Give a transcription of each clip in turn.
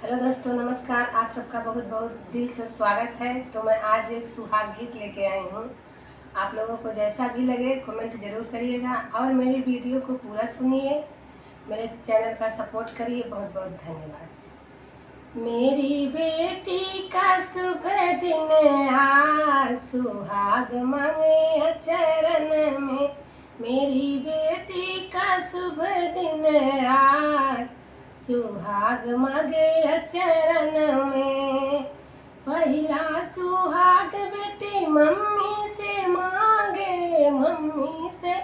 Hello दोस्तों, नमस्कार। आप सबका बहुत बहुत दिल से स्वागत है। तो मैं आज एक सुहाग गीत लेके आई हूँ। आप लोगों को जैसा भी लगे कमेंट ज़रूर करिएगा और मेरी वीडियो को पूरा सुनिए। मेरे चैनल का सपोर्ट करिए। बहुत बहुत धन्यवाद। मेरी बेटी का शुभ दिन आज, सुहाग मांगे चरण में। मेरी बेटी का शुभ दिन आज, सुहाग मांगे चरण में। पहला सुहाग बेटी मम्मी से मांगे, मम्मी से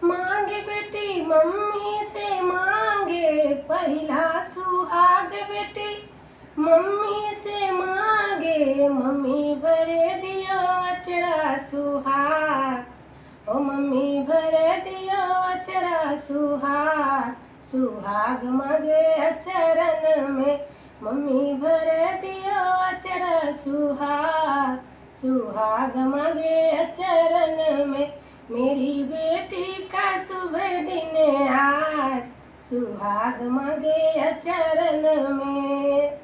मांगे बेटी, मम्मी से मांगे। पहला सुहाग बेटी मम्मी से मांगे, मम्मी भरे दियो अचरा सुहाग। ओ मम्मी भरे दियो अचरा सुहाग, सुहाग मांगे चरण में। मम्मी भर दियो अचरा सुहाग, सुहाग मांगे चरण में। मेरी बेटी का शुभ दिन आज, सुहाग मांगे चरण में।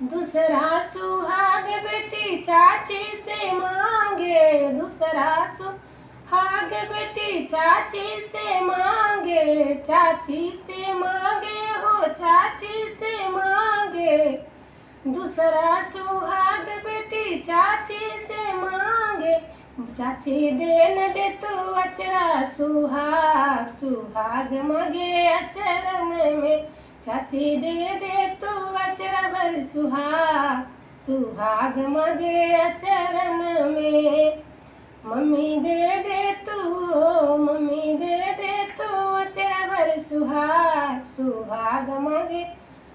दूसरा सुहाग बेटी चाची से मांगे, दूसरा सुहाग बेटी चाची से मांगे। चाची से मांगे हो, चाची से मांगे। दूसरा सुहाग बेटी चाची से मांगे। चाची देन दे तू अचरा सुहाग, सुहाग मांगे चरण में। चाची दे तू अचरा भर सुहाग, सुहाग मांगे चरण में। मम्मी दे तू, मम्मी दे तू अचरा भर सुहाग, सुहाग मांगे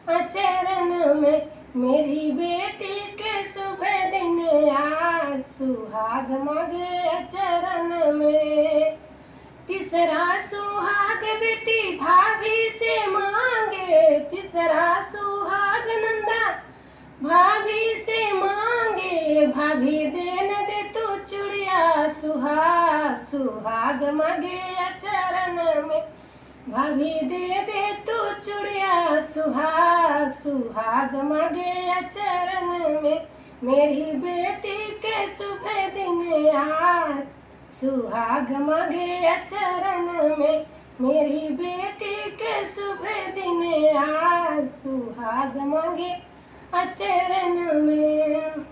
चरण में। मेरी बेटी के शुभ दिन आज, सुहाग मांगे चरण में। तीसरा सुहाग बेटी भाभी से मांगे, तीसरा सुहाग नंदा भाभी से मांगे। भाभी देन दे तू चूड़िया सुहाग, सुहाग मांगे चरण में। भाभी दे तू चूड़िया सुहाग, सुहाग मांगे चरण में। मेरी बेटी के शुभ दिन आज, सुहाग मांगे चरण में। मेरी बेटी के शुभ दिन आज, सुहाग मांगे चरण में।